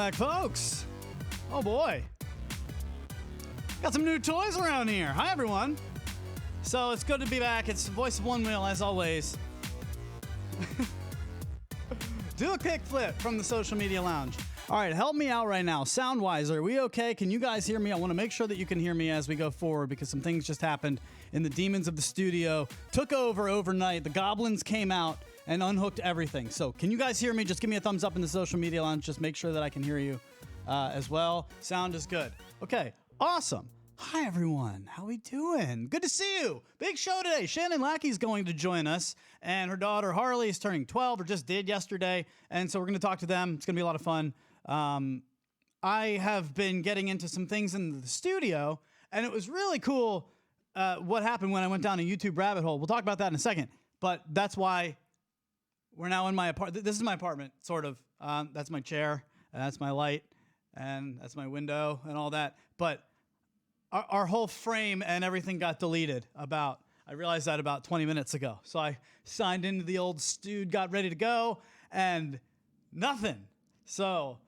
back, folks. Oh boy. Got some new toys around here. Hi, everyone. So it's good to be back. It's Voice of Onewheel, as always. Do a kickflip from the social media lounge. All right, help me out right now. Sound-wise, are we okay? Can you guys hear me? I want to make sure that you can hear me as we go forward because some things just happened and the demons of the studio took over overnight. The goblins came out and unhooked everything. So can you guys hear me? Just give me a thumbs up in the social media lounge. Just make sure that I can hear you as well. Sound is good. Okay, awesome. Hi, everyone. How we doing? Good to see you. Big show today. Shannon Lackey's going to join us, and her daughter Harley is turning 12, or just did yesterday, and so we're going to talk to them. It's going to be a lot of fun. I have been getting into some things in the studio, and it was really cool what happened when I went down a YouTube rabbit hole. We'll talk about that in a second, but that's why we're now in my apartment. This is my apartment, sort of. That's my chair, and that's my light, and that's my window, and all that, but our whole frame and everything got deleted I realized that about 20 minutes ago. So I signed into the old Stude, got ready to go, and nothing. So,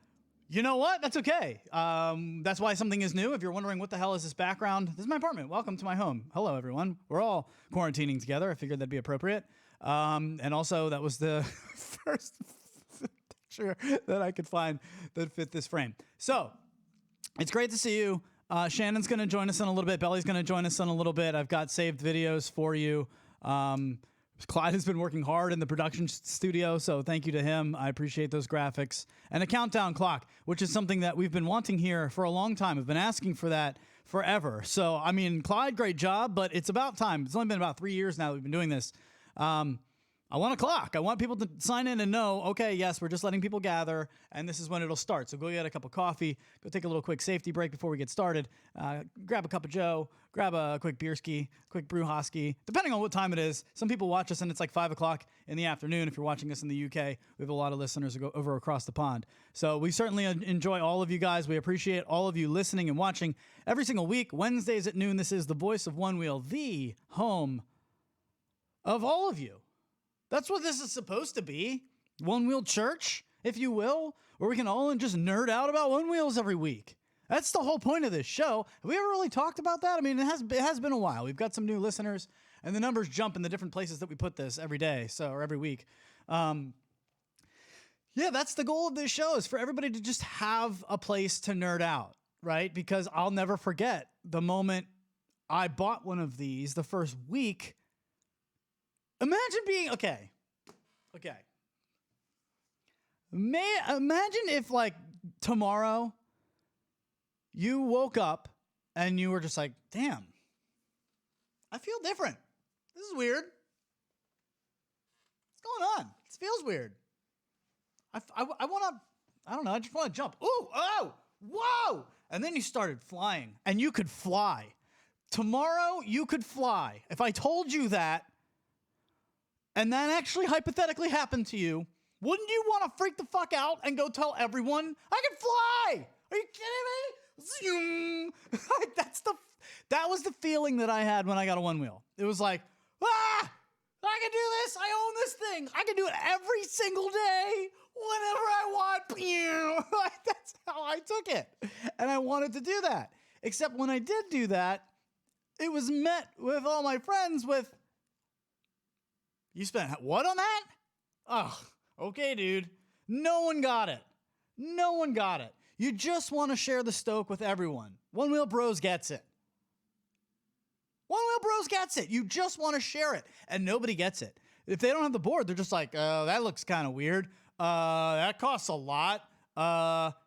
you know what? That's okay. That's why something is new. If you're wondering what the hell is this background, this is my apartment. Welcome to my home. Hello, everyone. We're all quarantining together. I figured that'd be appropriate. And also, that was the first picture that I could find that fit this frame. So, it's great to see you. Shannon's going to join us in a little bit. Belly's going to join us in a little bit. I've got saved videos for you. Clyde has been working hard in the production studio, so thank you to him. I appreciate those graphics. And a countdown clock, which is something that we've been wanting here for a long time. We've been asking for that forever. So, I mean, Clyde, great job, but it's about time. It's only been about 3 years now that we've been doing this. I want a clock. I want people to sign in and know, okay, yes, we're just letting people gather, and this is when it'll start. So go get a cup of coffee, go take a little quick safety break before we get started, grab a cup of Joe, grab a quick beer ski, quick brewhoski, depending on what time it is. Some people watch us, and it's like 5 o'clock in the afternoon. If you're watching us in the UK, we have a lot of listeners who go over across the pond. So we certainly enjoy all of you guys. We appreciate all of you listening and watching every single week. Wednesdays at noon, this is the Voice of Onewheel, the home of all of you. That's what this is supposed to be. Onewheel Church, if you will, where we can all just nerd out about Onewheels every week. That's the whole point of this show. Have we ever really talked about that? I mean, it has been a while. We've got some new listeners, and the numbers jump in the different places that we put this every day, or every week. Yeah, that's the goal of this show, is for everybody to just have a place to nerd out, right? Because I'll never forget the moment I bought one of these the first week. Imagine being, okay. Imagine if, like, tomorrow you woke up and you were just like, damn, I feel different. This is weird. What's going on? This feels weird. I just want to jump. Ooh, oh, whoa. And then you started flying, and you could fly. Tomorrow you could fly. If I told you that, and that actually hypothetically happened to you, wouldn't you want to freak the fuck out and go tell everyone, I can fly? Are you kidding me? Zoom. That was the feeling that I had when I got a Onewheel. It was like, I can do this. I own this thing. I can do it every single day, whenever I want. That's how I took it. And I wanted to do that. Except when I did do that, it was met with all my friends with, you spent what on that? Oh, okay, dude. No one got it. You just want to share the stoke with everyone. Onewheel Bros gets it. You just want to share it, and nobody gets it. If they don't have the board, they're just like, that looks kind of weird. That costs a lot.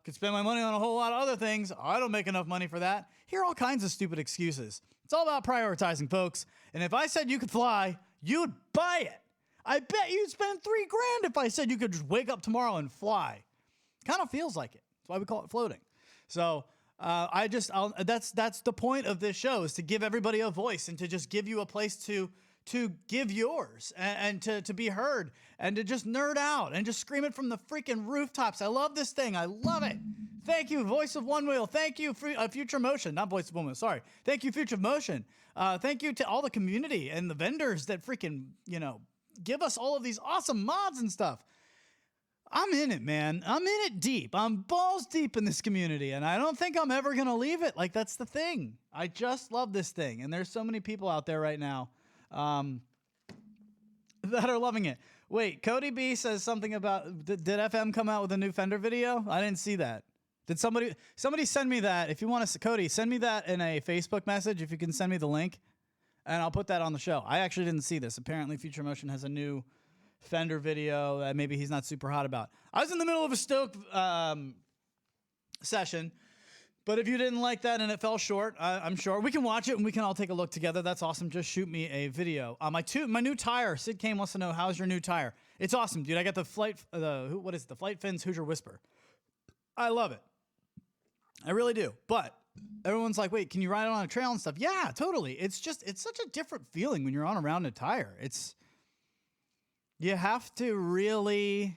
Could spend my money on a whole lot of other things. I don't make enough money for that. Hear all kinds of stupid excuses. It's all about prioritizing, folks. And if I said you could fly, you'd buy it. I bet you'd spend $3,000 if I said you could just wake up tomorrow and fly. Kind of feels like it. That's why we call it floating. So that's the point of this show, is to give everybody a voice and to just give you a place to give yours and to be heard and to just nerd out and just scream it from the freaking rooftops. I love this thing. I love it. Thank you, Voice of Onewheel. Thank you, Future Motion. Not Voice of Onewheel, sorry. Thank you, Future Motion. Thank you to all the community and the vendors that freaking, give us all of these awesome mods and stuff. I'm in it, man. I'm in it deep. I'm balls deep in this community, and I don't think I'm ever going to leave it. Like, that's the thing. I just love this thing, and there's so many people out there right now that are loving it. Wait, Cody B says something about, did FM come out with a new Fender video? I didn't see that. Did somebody send me that? If you want to, Cody, send me that in a Facebook message, if you can send me the link, and I'll put that on the show. I actually didn't see this. Apparently, Future Motion has a new Fender video that maybe he's not super hot about. I was in the middle of a Stoke session, but if you didn't like that and it fell short, I'm sure we can watch it and we can all take a look together. That's awesome. Just shoot me a video. My new tire. Sid Kane wants to know, how's your new tire? It's awesome, dude. I got the the Flight Fins Hoosier Whisper. I love it. I really do. But everyone's like, wait, can you ride it on a trail and stuff? Yeah, totally. It's such a different feeling when you're on a rounded tire. You have to really.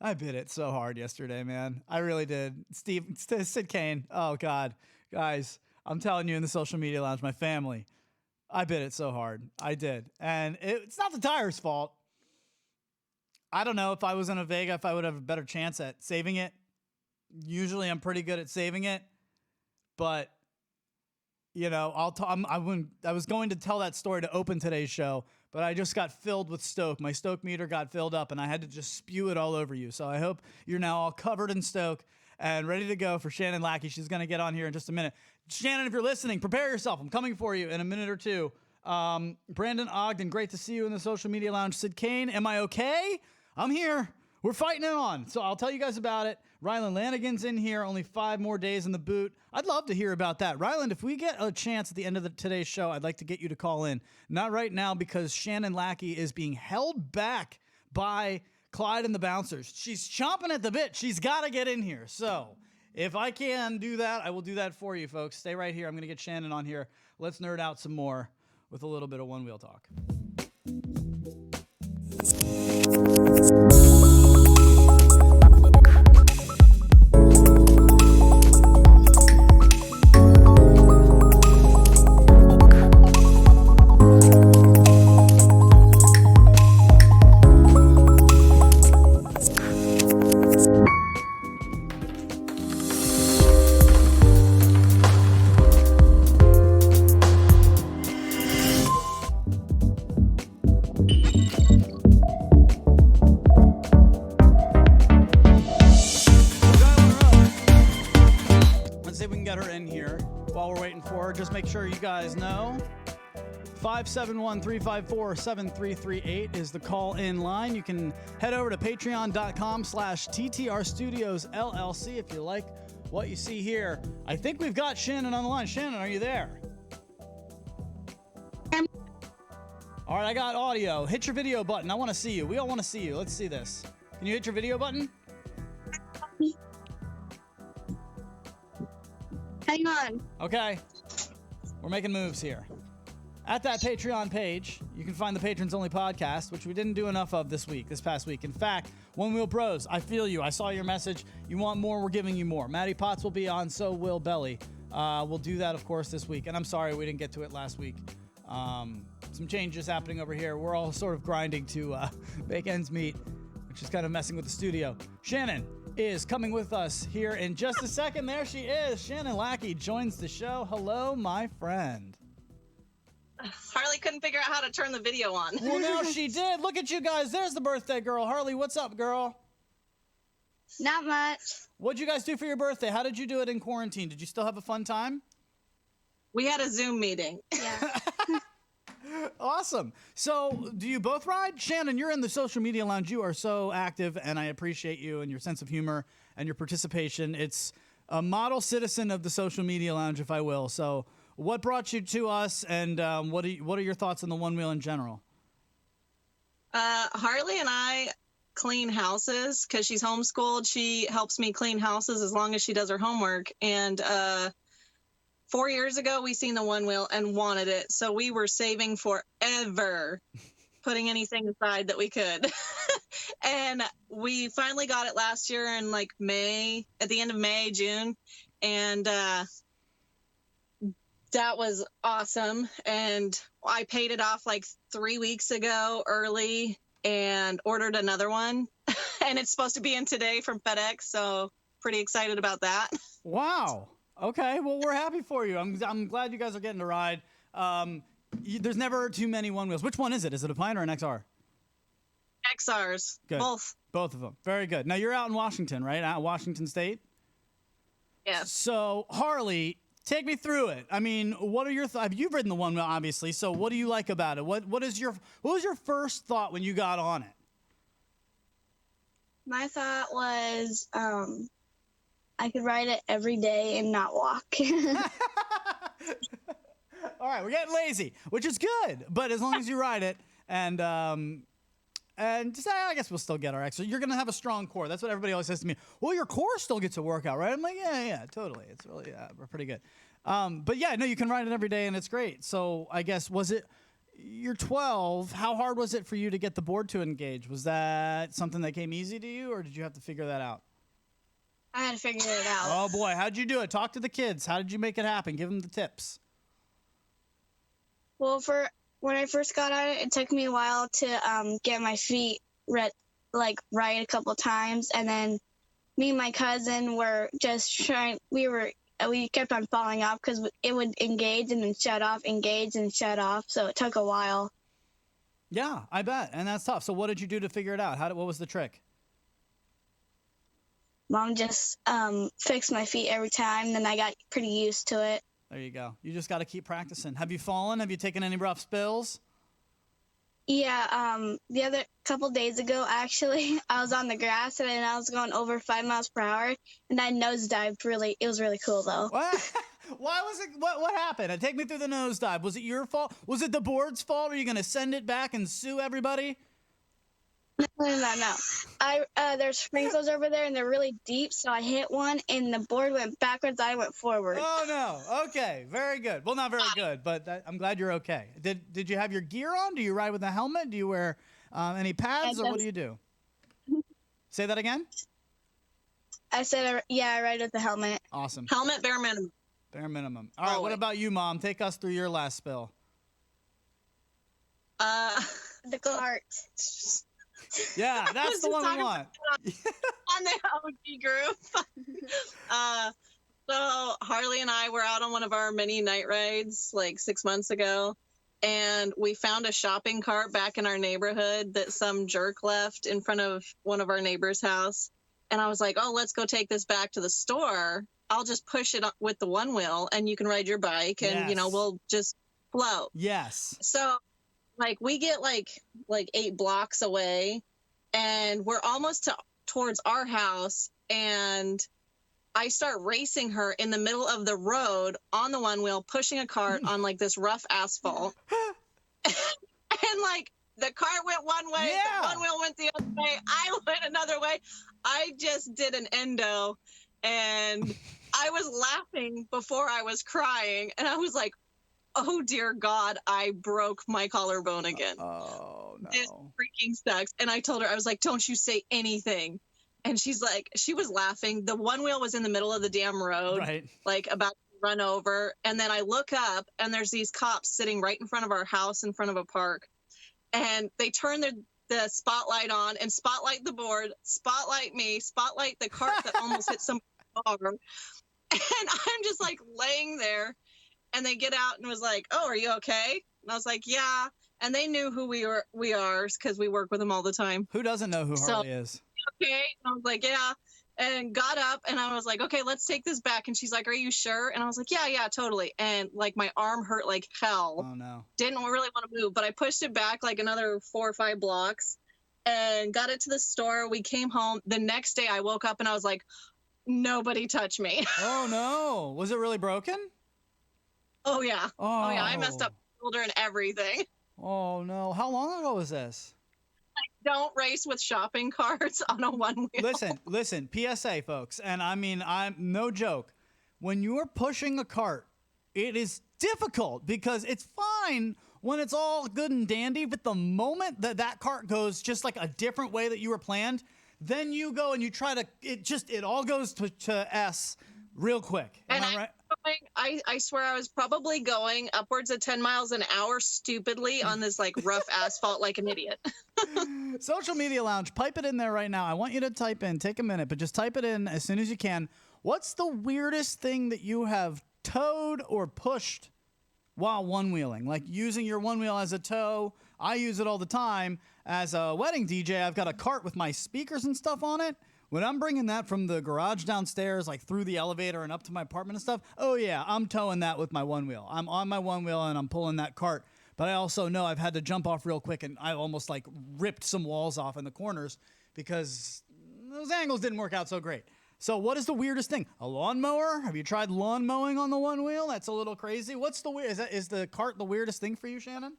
I bit it so hard yesterday, man. I really did. Sid Kane. Oh, God. Guys, I'm telling you in the social media lounge, my family, I bit it so hard. I did. And it's not the tire's fault. I don't know if I was in a Vega, if I would have a better chance at saving it. Usually I'm pretty good at saving it. But you know, I was going to tell that story to open today's show, but I just got filled with Stoke. My Stoke meter got filled up, and I had to just spew it all over you. So I hope you're now all covered in Stoke and ready to go for Shannon Lackey. She's going to get on here in just a minute. Shannon, if you're listening, prepare yourself. I'm coming for you in a minute or two. Brandon Ogden, great to see you in the social media lounge. Sid Kane, am I okay? I'm here. We're fighting it on. So I'll tell you guys about it. Ryland Lanigan's in here. Only 5 more days in the boot. I'd love to hear about that. Ryland, if we get a chance at the end of today's show, I'd like to get you to call in. Not right now because Shannon Lackey is being held back by Clyde and the Bouncers. She's chomping at the bit. She's got to get in here. So if I can do that, I will do that for you, folks. Stay right here. I'm going to get Shannon on here. Let's nerd out some more with a little bit of One Wheel talk. Make sure you guys know 571-354-7338 is the call-in line. You can head over to patreon.com/TTR Studios LLC if you like what you see here. I think we've got Shannon on the line. Shannon, are you there? All right, I got audio. Hit your video button. I want to see you. We all want to see you. Let's see this. Can you hit your video button? Hang on. Okay. We're making moves here. At that Patreon page, you can find the Patrons Only podcast, which we didn't do enough of this past week. In fact, One Wheel Bros, I feel you. I saw your message. You want more, we're giving you more. Maddie Potts will be on, so will Belly. We'll do that, of course, this week. And I'm sorry we didn't get to it last week. Some changes happening over here. We're all sort of grinding to make ends meet, which is kind of messing with the studio. Shannon is coming with us here in just a second. There she is. Shannon Lackey joins the show. Hello, my friend. Harley couldn't figure out how to turn the video on. Well, now she did. Look at you guys. There's the birthday girl. Harley, what's up, girl? Not much. What'd you guys do for your birthday? How did you do it in quarantine? Did you still have a fun time? We had a Zoom meeting. Yeah. Awesome. So do you both ride? Shannon, you're in the social media lounge. You are so active, and I appreciate you and your sense of humor and your participation. It's a model citizen of the social media lounge, if I will. So what brought you to us, and what are your thoughts on the One Wheel in general? Harley and I clean houses because she's homeschooled. She helps me clean houses as long as she does her homework. And 4 years ago, we seen the One Wheel and wanted it. So we were saving forever, putting anything aside that we could. And we finally got it last year in at the end of May, June. And That was awesome. And I paid it off like 3 weeks ago early and ordered another one. And it's supposed to be in today from FedEx. So pretty excited about that. Wow. Okay. Well, we're happy for you. I'm glad you guys are getting to ride. There's never too many one wheels. Which one is it? Is it a Pine or an XR? XRs. Good. Both of them. Very good. Now you're out in Washington, right? Out in Washington State? Yes. So Harley, take me through it. I mean, what are your thoughts? You've ridden the one wheel, obviously. So what do you like about it? What was your first thought when you got on it? My thought was I could ride it every day and not walk. All right, we're getting lazy, which is good. But as long as you ride it, and just, I guess we'll still get our exercise. You're gonna have a strong core. That's what everybody always says to me. Well, your core still gets a workout, right? I'm like, yeah, totally. It's really, we're pretty good. But yeah, no, you can ride it every day, and it's great. So I guess you're 12. How hard was it for you to get the board to engage? Was that something that came easy to you, or did you have to figure that out? I had to figure it out. Oh boy, how'd you do it? Talk to the kids. How did you make it happen? Give them the tips. Well, when I first got on it, it took me a while to get my feet right a couple times, and then me and my cousin were just trying. We kept on falling off because it would engage and then shut off, engage and shut off. So it took a while. Yeah, I bet, and that's tough. So what did you do to figure it out? What was the trick? Mom just fixed my feet every time. Then I got pretty used to it. There you go. You just got to keep practicing. Have you fallen? Have you taken any rough spills? Yeah, the other couple days ago, actually, I was on the grass and I was going over 5 miles per hour, and I nosedived. It was really cool, though. What? Why was it? What happened? Take me through the nosedive. Was it your fault? Was it the board's fault? Are you going to send it back and sue everybody? No. There's sprinkles over there, and they're really deep, so I hit one, and the board went backwards. I went forward. Oh, no. Okay, very good. Well, not very good, but I'm glad you're okay. Did you have your gear on? Do you ride with a helmet? Do you wear any pads, or what do you do? Say that again? I said, I ride with the helmet. Awesome. Helmet, bare minimum. Bare minimum. All right, what about you, Mom? Take us through your last spill. The cart. Yeah, that's the one we want. On the OG group. So Harley and I were out on one of our mini night rides like 6 months ago, and we found a shopping cart back in our neighborhood that some jerk left in front of one of our neighbors' house. And I was like, oh, let's go take this back to the store. I'll just push it with the one wheel, and you can ride your bike, and we'll just float. Yes. So we get like 8 blocks away, and we're almost towards our house, and I start racing her in the middle of the road on the one wheel, pushing a cart on this rough asphalt. And the cart went one way, the one wheel went the other way, I went another way. I just did an endo, and I was laughing before I was crying, and I was like, oh dear God, I broke my collarbone again. Oh no. This freaking sucks. And I told her, I was like, don't you say anything. And she's like, she was laughing. The one wheel was in the middle of the damn road, right, about to run over. And then I look up, and there's these cops sitting right in front of our house in front of a park. And they turn the spotlight on and spotlight the board, spotlight me, spotlight the cart that almost hit somebody's arm. And I'm just laying there. And they get out and was like, oh, are you okay? And I was like, yeah. And they knew who we are because we work with them all the time. Who doesn't know who Harley is? Okay. And I was like, yeah. And got up, and I was like, okay, let's take this back. And she's like, are you sure? And I was like, yeah, totally. And my arm hurt like hell. Oh, no. Didn't really want to move, but I pushed it back another 4 or 5 blocks and got it to the store. We came home. The next day I woke up and I was like, nobody touch me. Oh, no. Was it really broken? Oh, yeah. Oh, yeah. I messed up my shoulder and everything. Oh, no. How long ago was this? Don't race with shopping carts on a one wheel. Listen, PSA, folks. And I mean, I'm no joke. When you're pushing a cart, it is difficult because it's fine when it's all good and dandy. But the moment that cart goes just a different way that you were planned, then you go and you try to, it all goes to S real quick. Am I right? I swear I was probably going upwards of 10 miles an hour stupidly on this like rough asphalt like an idiot. Social Media Lounge, pipe it in there right now. I want you to type in, take a minute, but just type it in as soon as you can. What's the weirdest thing that you have towed or pushed while one-wheeling? Like using your one wheel as a tow. I use it all the time. As a wedding DJ, I've got a cart with my speakers and stuff on it. When I'm bringing that from the garage downstairs, like through the elevator and up to my apartment and stuff, oh yeah, I'm towing that with my one wheel. I'm on my one wheel and I'm pulling that cart. But I also know I've had to jump off real quick, and I almost like ripped some walls off in the corners because those angles didn't work out so great. So what is the weirdest thing? A lawnmower? Have you tried lawn mowing on the one wheel? That's a little crazy. What's the weird? Is the cart the weirdest thing for you, Shannon?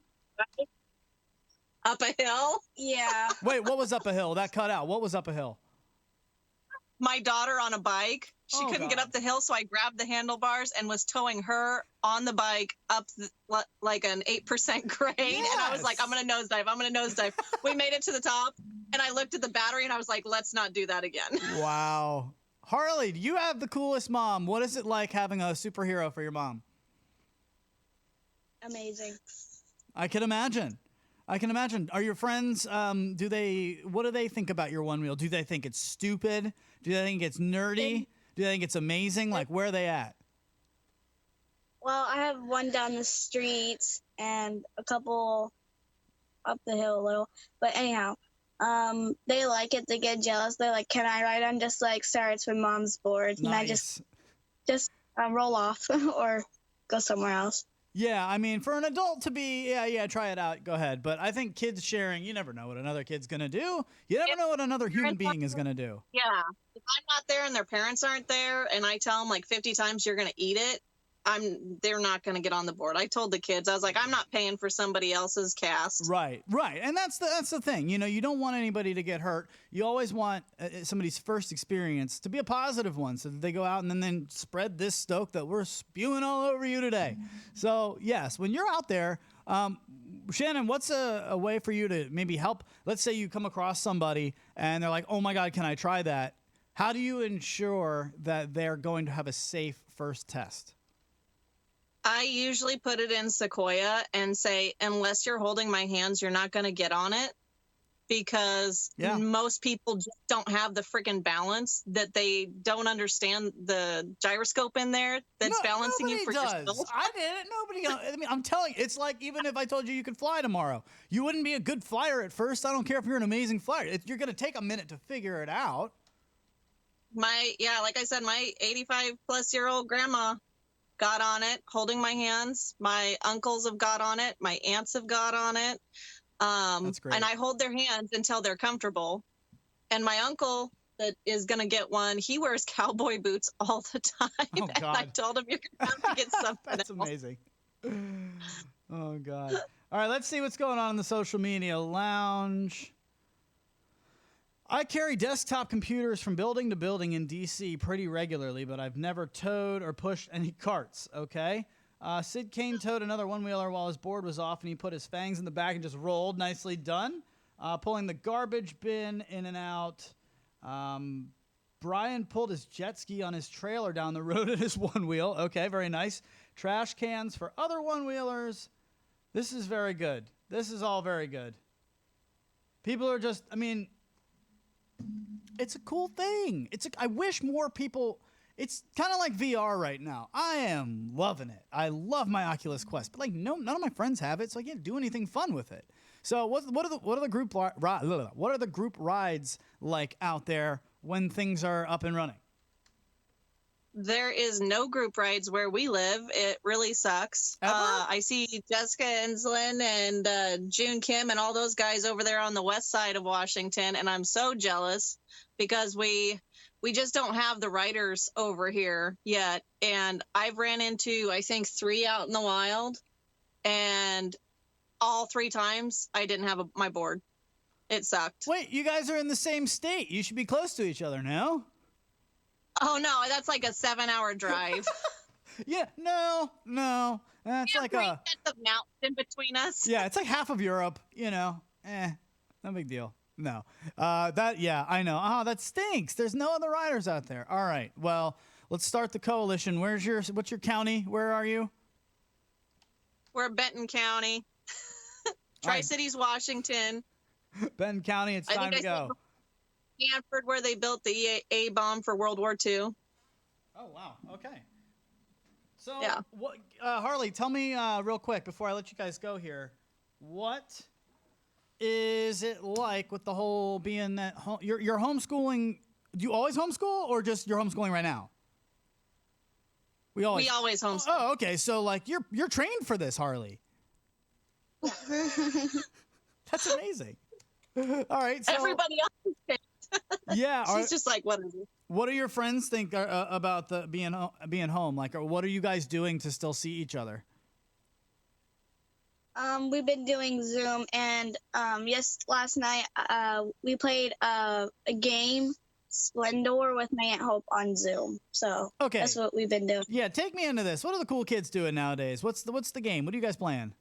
Up a hill? Yeah. Wait, what was up a hill? That cut out. What was up a hill? My daughter on a bike. She couldn't get up the hill, so I grabbed the handlebars and was towing her on the bike up like an 8% grade. Yes. And I was like, I'm going to nosedive. We made it to the top, and I looked at the battery, and I was like, let's not do that again. Wow. Harley, you have the coolest mom. What is it like having a superhero for your mom? Amazing. I can imagine. Are your friends, what do they think about your one wheel? Do they think it's stupid? Do they think it's nerdy? Do they think it's amazing? Like, where are they at? Well, I have one down the street and a couple up the hill a little. But anyhow, they like it. They get jealous. They're like, can I ride? I'm just like, sorry, it's when mom's bored. Nice. And I just roll off or go somewhere else. Yeah, I mean, for an adult to be, try it out. Go ahead. But I think kids sharing, you never know what another kid's going to do. You never know what another human being is going to do. Yeah. If I'm not there and their parents aren't there and I tell them like 50 times you're going to eat it, they're not going to get on the board. I told the kids, I was like, I'm not paying for somebody else's cast. Right. And that's the thing. You know, you don't want anybody to get hurt. You always want somebody's first experience to be a positive one so that they go out and then spread this stoke that we're spewing all over you today. So, yes, when you're out there, Shannon, what's a way for you to maybe help? Let's say you come across somebody and they're like, oh, my God, can I try that? How do you ensure that they're going to have a safe first test? I usually put it in Sequoia and say, unless you're holding my hands, you're not going to get on it, because most people just don't have the freaking balance, that they don't understand the gyroscope in there that's balancing you for yourself. I did it. Nobody. I mean, I'm telling you, it's like even if I told you could fly tomorrow, you wouldn't be a good flyer at first. I don't care if you're an amazing flyer. You're going to take a minute to figure it out. Like I said, my 85-plus-year-old grandma got on it, holding my hands. My uncles have got on it. My aunts have got on it. That's great. And I hold their hands until they're comfortable. And my uncle that is going to get one, he wears cowboy boots all the time. Oh, God. And I told him, you're going to have to get something That's else. amazing. Oh, God. All right, let's see what's going on in the social media lounge. I carry desktop computers from building to building in D.C. pretty regularly, but I've never towed or pushed any carts, okay? Sid Kane towed another one-wheeler while his board was off, and he put his fangs in the back and just rolled. Nicely done. Pulling the garbage bin in and out. Brian pulled his jet ski on his trailer down the road in his one-wheel. Okay, very nice. Trash cans for other one-wheelers. This is very good. This is all very good. People are just, I mean... It's a cool thing. I wish more people. It's kind of like VR right now. I am loving it. I love my Oculus Quest, but like none of my friends have it, so I can't do anything fun with it. So what are the group rides like out there when things are up and running? There is no group rides where we live. It really sucks. I see Jessica Enslin and June Kim and all those guys over there on the west side of Washington, and I'm so jealous because we just don't have the riders over here yet. And I've ran into, I think, 3 out in the wild, and all 3 times I didn't have my board. It sucked. Wait, you guys are in the same state. You should be close to each other now. Oh, no, that's like a 7-hour drive. Yeah, no. That's like the mountains in between us. Yeah, it's like half of Europe, no big deal. No. I know. Oh, that stinks. There's no other riders out there. All right. Well, let's start the coalition. What's your county? Where are you? We're Benton County, Tri-Cities, Washington. Benton County, it's time to go. Stanford, where they built the A bomb for World War II. Oh, wow. Okay. So, yeah. Harley, tell me real quick before I let you guys go here, what is it like with the whole being that you're homeschooling? Do you always homeschool or just you're homeschooling right now? We always homeschool. Oh, okay. So like you're trained for this, Harley. That's amazing. All right. So, everybody else is trained. Yeah. She's just like, what is it? What do your friends think about the being home? Like, or what are you guys doing to still see each other? We've been doing Zoom, and last night we played a game, Splendor, with my Aunt Hope on Zoom. So okay, that's what we've been doing. Yeah, take me into this. What are the cool kids doing nowadays? What's the game? What are you guys playing?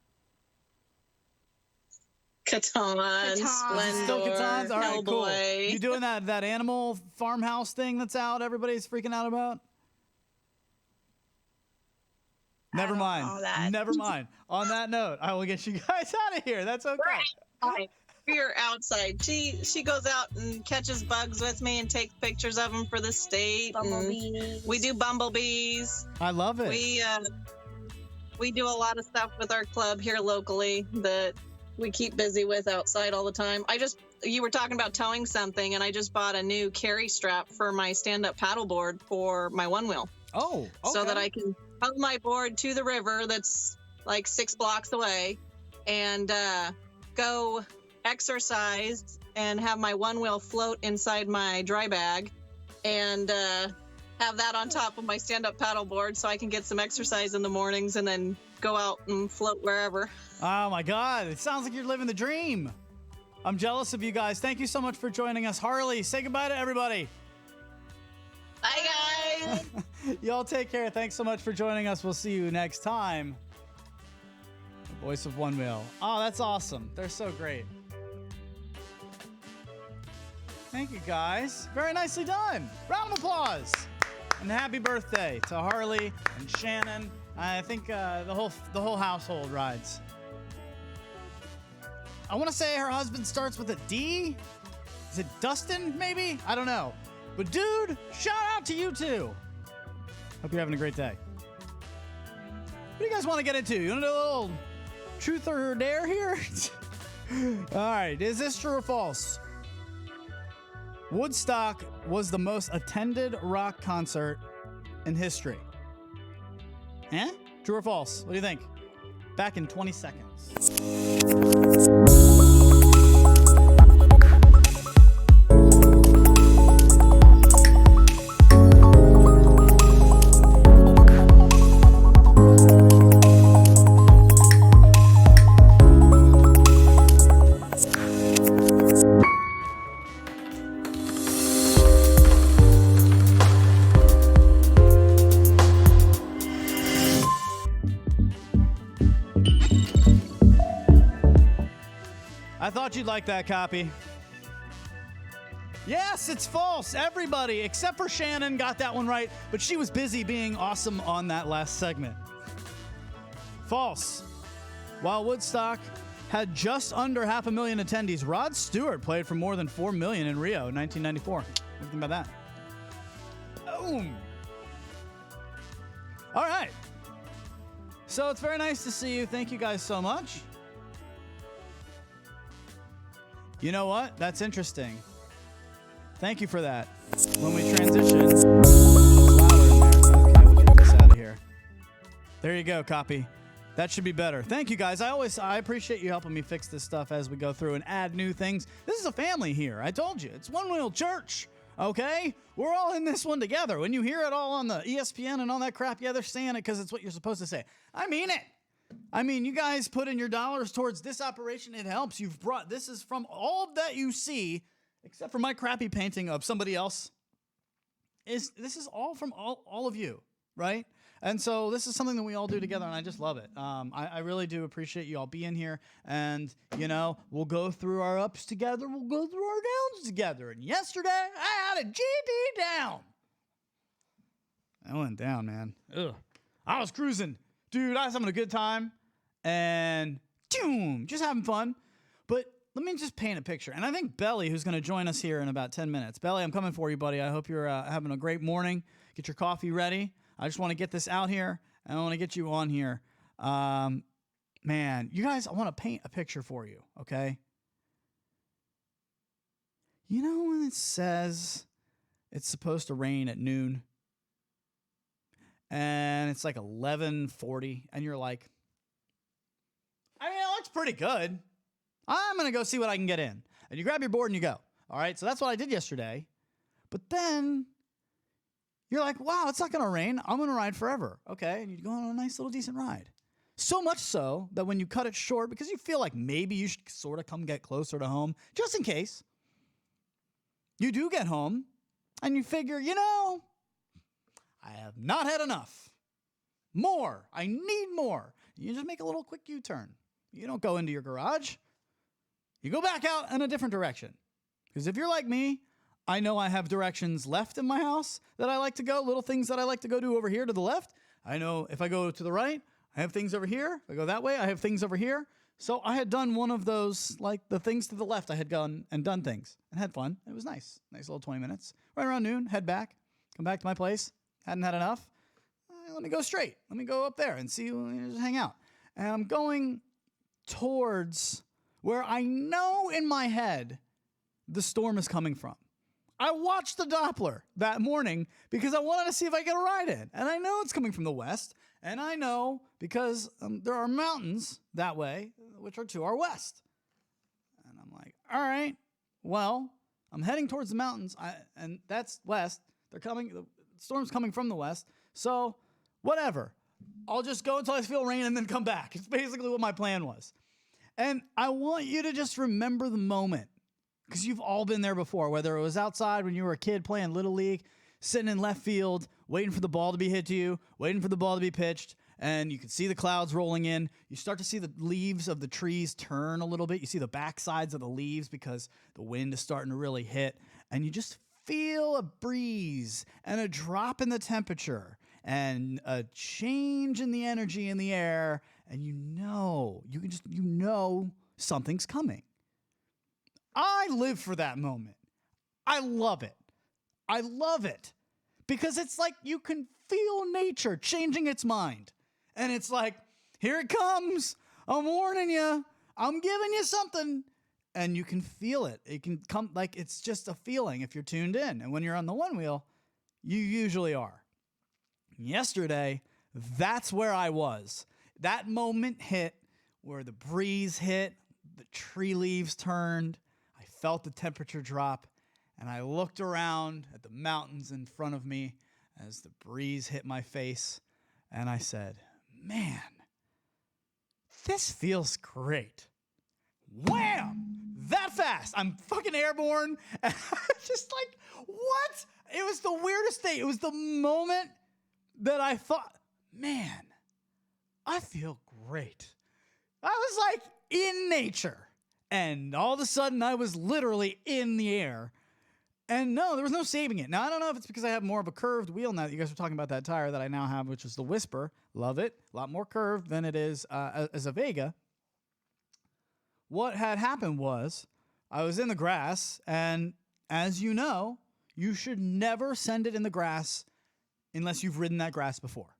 Catan, Splendor, still Catans? All right, cool. Hellboy. You doing that animal farmhouse thing that's out? Everybody's freaking out about. Never mind. Never mind. On that note, I will get you guys out of here. That's okay. Right. We're outside. She goes out and catches bugs with me and takes pictures of them for the state. Bumblebees. We do bumblebees. I love it. We do a lot of stuff with our club here locally that we keep busy with outside all the time. You were talking about towing something, and I just bought a new carry strap for my stand-up paddleboard for my one wheel. Oh, okay. So that I can tow my board to the river that's like 6 blocks away and go exercise and have my one wheel float inside my dry bag and have that on top of my stand-up paddleboard so I can get some exercise in the mornings and then go out and float wherever. Oh my God, it sounds like you're living the dream. I'm jealous of you guys. Thank you so much for joining us. Harley, say goodbye to everybody. Bye, guys. Y'all take care. Thanks so much for joining us. We'll see you next time. The Voice of Onewheel. Oh, that's awesome. They're so great. Thank you, guys. Very nicely done. Round of applause. And happy birthday to Harley and Shannon. I think the whole household rides. I want to say her husband starts with a D. Is it Dustin, maybe? I don't know. But dude, shout out to you too. Hope you're having a great day. What do you guys want to get into? You want to do a little truth or dare here? All right, is this true or false? Woodstock was the most attended rock concert in history. Eh? True or false? What do you think? Back in 20 seconds. I thought you'd like that copy. Yes, it's false. Everybody, except for Shannon, got that one right, but she was busy being awesome on that last segment. False. While Woodstock had just under 500,000 attendees, Rod Stewart played for more than 4 million in Rio in 1994. What do you think about that? Boom. All right. So it's very nice to see you. Thank you guys so much. You know what? That's interesting. Thank you for that. When we transition, it's louder in there. Okay, we'll get this out of here. There you go, copy. That should be better. Thank you guys. I appreciate you helping me fix this stuff as we go through and add new things. This is a family here. I told you. It's One Wheel Church. Okay? We're all in this one together. When you hear it all on the ESPN and all that crap, yeah, they're saying it because it's what you're supposed to say. I mean it. I mean, you guys put in your dollars towards this operation. It helps. This is from all of that you see, except for my crappy painting of somebody else. This is all from all of you, right? And so this is something that we all do together, and I just love it. I really do appreciate you all being here. And, you know, we'll go through our ups together. We'll go through our downs together. And yesterday, I had a GD down. I went down, man. Ugh. I was cruising. Dude, I was having a good time. And boom, just having fun. But let me just paint a picture. And I think Belly, who's going to join us here in about 10 minutes. Belly, I'm coming for you, buddy. I hope you're having a great morning. Get your coffee ready. I just want to get this out here. And I want to get you on here. Man, you guys, I want to paint a picture for you, okay? You know when it says it's supposed to rain at noon? And it's like 11:40, and you're like, I mean, it looks pretty good. I'm going to go see what I can get in. And you grab your board and you go. All right, so that's what I did yesterday. But then you're like, wow, it's not going to rain. I'm going to ride forever. Okay, and you go on a nice little decent ride. So much so that when you cut it short, because you feel like maybe you should sort of come get closer to home, just in case, you do get home and you figure, I have not had enough. More. I need more. You just make a little quick U-turn. You don't go into your garage. You go back out in a different direction. Because if you're like me, I know I have directions left in my house that I like to go, little things that I like to go do over here to the left. I know if I go to the right, I have things over here. If I go that way, I have things over here. So I had done one of those, like the things to the left, I had gone and done things and had fun. It was nice. Nice little 20 minutes. Right around noon, head back, come back to my place. Hadn't had enough. Let me go straight. Let me go up there and see, just hang out. And I'm going towards where I know in my head the storm is coming from. I watched the Doppler that morning because I wanted to see if I get a ride in. And I know it's coming from the west. And I know because there are mountains that way, which are to our west. And I'm like, all right, well, I'm heading towards the mountains. And that's west. They're coming. The storm's coming from the west. So whatever. I'll just go until I feel rain and then come back. It's basically what my plan was. And I want you to just remember the moment. Because you've all been there before, whether it was outside when you were a kid playing Little League, sitting in left field, waiting for the ball to be hit to you, waiting for the ball to be pitched, and you can see the clouds rolling in. You start to see the leaves of the trees turn a little bit. You see the backsides of the leaves because the wind is starting to really hit. And you just feel a breeze and a drop in the temperature and a change in the energy in the air. And you know something's coming. I live for that moment. I love it. I love it because it's like you can feel nature changing its mind. And it's like, here it comes. I'm warning you. I'm giving you something. And you can feel it. It can come like it's just a feeling if you're tuned in. And when you're on the one wheel, you usually are. Yesterday, that's where I was. That moment hit where the breeze hit, the tree leaves turned. I felt the temperature drop, and I looked around at the mountains in front of me as the breeze hit my face, and I said, man, this feels great. Wham! That fast. I'm fucking airborne. And just like, what? It was the weirdest thing. It was the moment that I thought, man, I feel great. I was like in nature. And all of a sudden, I was literally in the air. And no, there was no saving it. Now, I don't know if it's because I have more of a curved wheel now that you guys were talking about that tire that I now have, which is the Whisper. Love it. A lot more curved than it is as a Vega. What had happened was I was in the grass, and as you know, you should never send it in the grass unless you've ridden that grass before.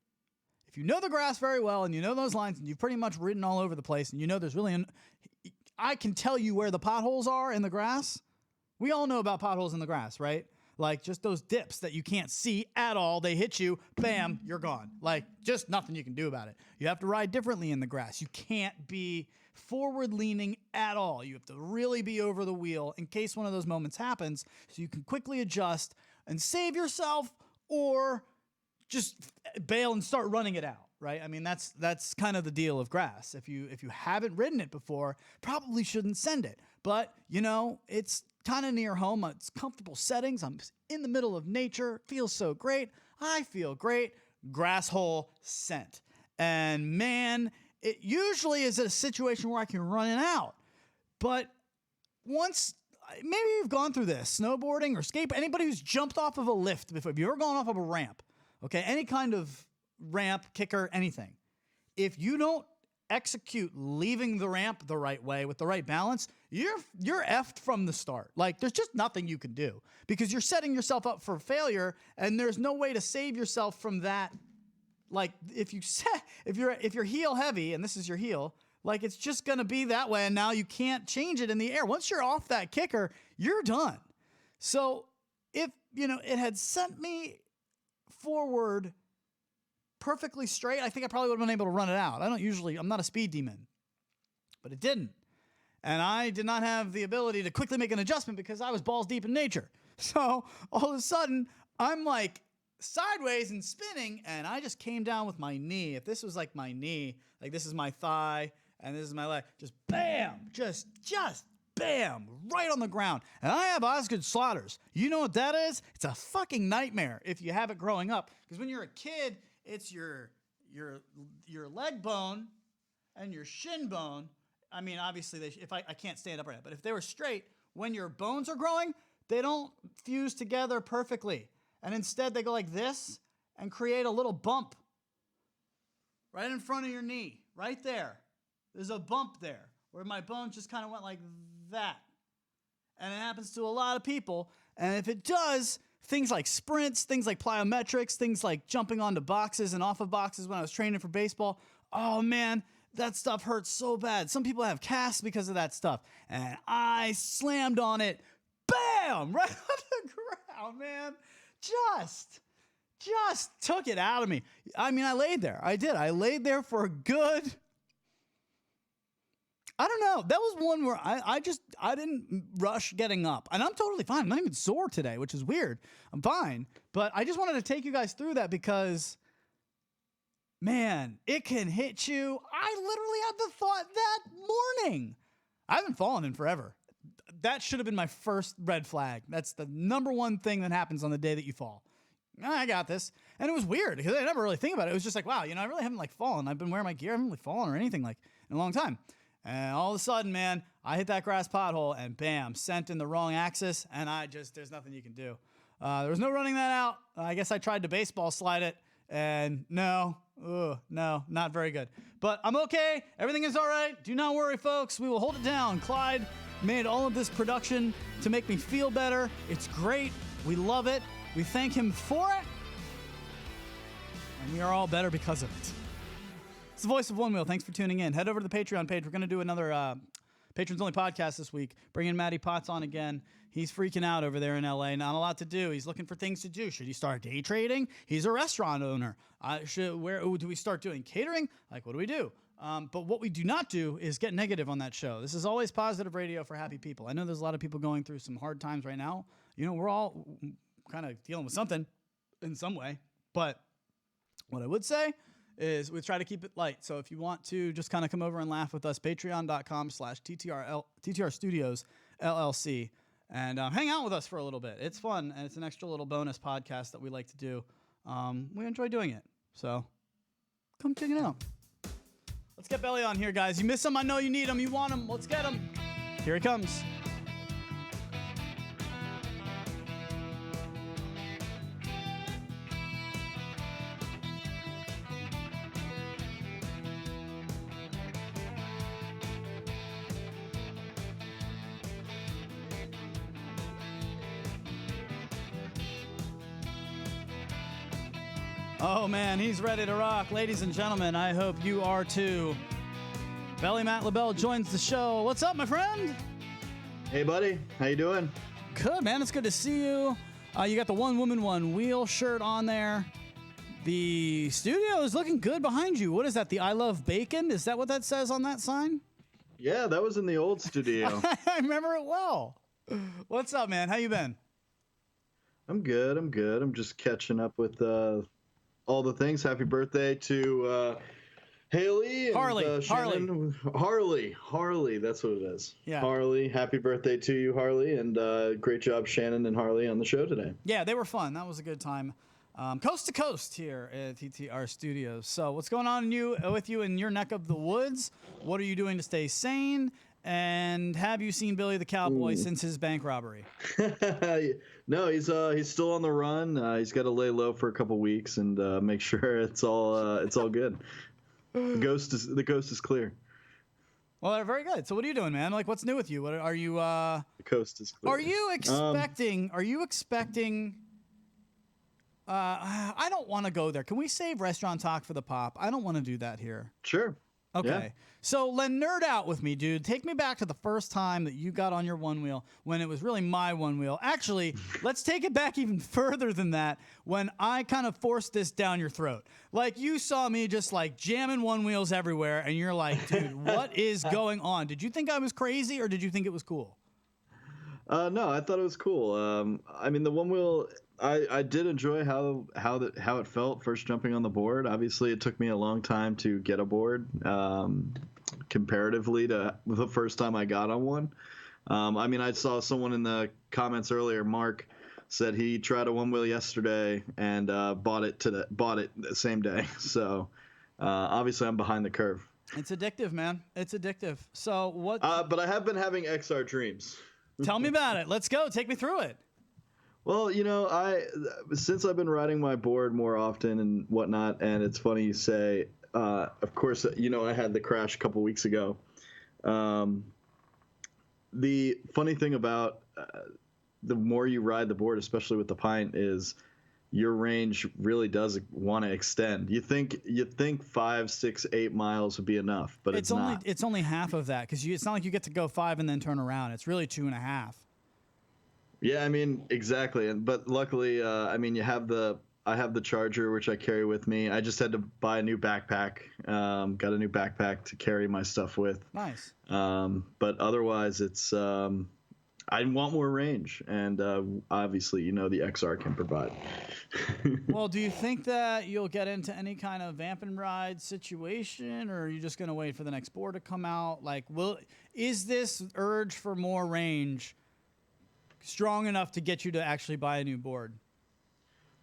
If you know the grass very well and you know those lines and you've pretty much ridden all over the place and you know there's really I can tell you where the potholes are in the grass. We all know about potholes in the grass, right? Like just those dips that you can't see at all. They hit you, bam, you're gone. Like just nothing you can do about it. You have to ride differently in the grass. You can't be forward leaning at all. You have to really be over the wheel in case one of those moments happens so you can quickly adjust and save yourself or just bail and start running it out. Right? I mean, that's kind of the deal of grass. If you haven't ridden it before, probably shouldn't send it. But, it's kind of near home. It's comfortable settings. I'm in the middle of nature. Feels so great. I feel great. Grass hole sent. And man, it usually is a situation where I can run it out. But once, maybe you've gone through this, snowboarding or skateboarding, anybody who's jumped off of a lift before, have you ever gone off of a ramp? Okay, any kind of ramp, kicker, anything. If you don't execute leaving the ramp the right way with the right balance, you're effed from the start. Like, there's just nothing you can do because you're setting yourself up for failure, and there's no way to save yourself from that. Like, if you're heel heavy and this is your heel, like, it's just going to be that way, and now you can't change it in the air. Once you're off that kicker, you're done. So if, it had sent me forward perfectly straight, I think I probably would have been able to run it out. I'm not a speed demon, but it didn't. And I did not have the ability to quickly make an adjustment because I was balls deep in nature. So all of a sudden, I'm like sideways and spinning, and I just came down with my knee. If this was like my knee, like this is my thigh, and this is my leg, just bam, just bam, right on the ground. And I have Osgood Slaughters. You know what that is? It's a fucking nightmare if you have it growing up. Because when you're a kid, it's your leg bone and your shin bone. I mean, obviously, if I can't stand up right now, but if they were straight, when your bones are growing, they don't fuse together perfectly. And instead, they go like this and create a little bump right in front of your knee, right there. There's a bump there where my bone just kind of went like that. And it happens to a lot of people. And if it does, things like sprints, things like plyometrics, things like jumping onto boxes and off of boxes when I was training for baseball, oh man, that stuff hurts so bad. Some people have casts because of that stuff. And I slammed on it, bam, right on the ground, man. Just took it out of me. I mean, I laid there. I did. I laid there for a good, I don't know. That was one where I didn't rush getting up. And I'm totally fine. I'm not even sore today, which is weird. I'm fine. But I just wanted to take you guys through that because, man, it can hit you. I literally had the thought that morning. I haven't fallen in forever. That should have been my first red flag. That's the number one thing that happens on the day that you fall. I got this. And it was weird because I never really think about it. It was just like, wow, I really haven't fallen. I've been wearing my gear. I haven't really fallen or anything in a long time. And all of a sudden, man, I hit that grass pothole and bam, sent in the wrong axis. And there's nothing you can do. There was no running that out. I guess I tried to baseball slide it and no, not very good. But I'm okay. Everything is all right. Do not worry, folks. We will hold it down. Clyde made all of this production to make me feel better. It's great. We love it. We thank him for it. And we are all better because of it. It's the Voice of Onewheel. Thanks for tuning in. Head over to the Patreon page. We're going to do another Patrons Only podcast this week. Bringing Matty Potts on again. He's freaking out over there in LA. Not a lot to do. He's looking for things to do. Should he start day trading? He's a restaurant owner. Where do we start doing catering? Like, what do we do? But what we do not do is get negative on that show. This is always positive radio for happy people. I know there's a lot of people going through some hard times right now. We're all kind of dealing with something in some way. But what I would say is we try to keep it light. So if you want to just kind of come over and laugh with us, patreon.com/TTR Studios LLC, and hang out with us for a little bit. It's fun, and it's an extra little bonus podcast that we like to do. We enjoy doing it. So come check it out. Let's get Belly on here, guys. You miss him. I know you need him. You want him. Let's get him. Here he comes. Oh, man, he's ready to rock. Ladies and gentlemen, I hope you are too. Belly Matt LaBelle joins the show. What's up, my friend? Hey, buddy. How you doing? Good, man. It's good to see you. You got the One Woman, One Wheel shirt on there. The studio is looking good behind you. What is that, the I Love Bacon? Is that what that says on that sign? Yeah, that was in the old studio. I remember it well. What's up, man? How you been? I'm good. I'm just catching up with all the things. Happy birthday to Haley and Shannon. Harley, that's what it is. Yeah. Harley, happy birthday to you, Harley, and great job, Shannon and Harley, on the show today. Yeah, they were fun. That was a good time. Coast to coast here at TTR Studios. So what's going on with you in your neck of the woods? What are you doing to stay sane? And have you seen Billy the Cowboy since his bank robbery? No, he's still on the run. He's got to lay low for a couple weeks and make sure it's all good. The ghost is clear. Well, very good. So what are you doing, man? Like, what's new with you? What are you? The coast is clear. Are you expecting? I don't want to go there. Can we save restaurant talk for the pop? I don't want to do that here. Sure. Okay. Yeah. So Len, nerd out with me, dude. Take me back to the first time that you got on your one wheel when it was really my one wheel. Actually, let's take it back even further than that when I kind of forced this down your throat. Like you saw me just like jamming one wheels everywhere and you're like, dude, what is going on? Did you think I was crazy or did you think it was cool? No, I thought it was cool. I mean, the one wheel, I did enjoy how it felt first jumping on the board. Obviously, it took me a long time to get a board, comparatively to the first time I got on one. I mean, I saw someone in the comments earlier, Mark, said he tried a one wheel yesterday and bought it the same day. So obviously, I'm behind the curve. It's addictive, man. It's addictive. So what? But I have been having XR dreams. Tell me about it. Let's go. Take me through it. Well, since I've been riding my board more often and whatnot, and it's funny you say, of course, I had the crash a couple weeks ago. The funny thing about the more you ride the board, especially with the Pint, is your range really does want to extend. You think 5, 6, 8 miles would be enough, but it's not. It's only half of that because it's not like you get to go 5 and then turn around. It's really 2.5. Yeah, I mean, exactly. But luckily, I have the charger, which I carry with me. I just had to buy a new backpack. Got a new backpack to carry my stuff with. Nice. But otherwise, it's I want more range, and obviously, the XR can provide. Well, do you think that you'll get into any kind of vamp and ride situation, or are you just going to wait for the next board to come out? Like, is this urge for more range strong enough to get you to actually buy a new board?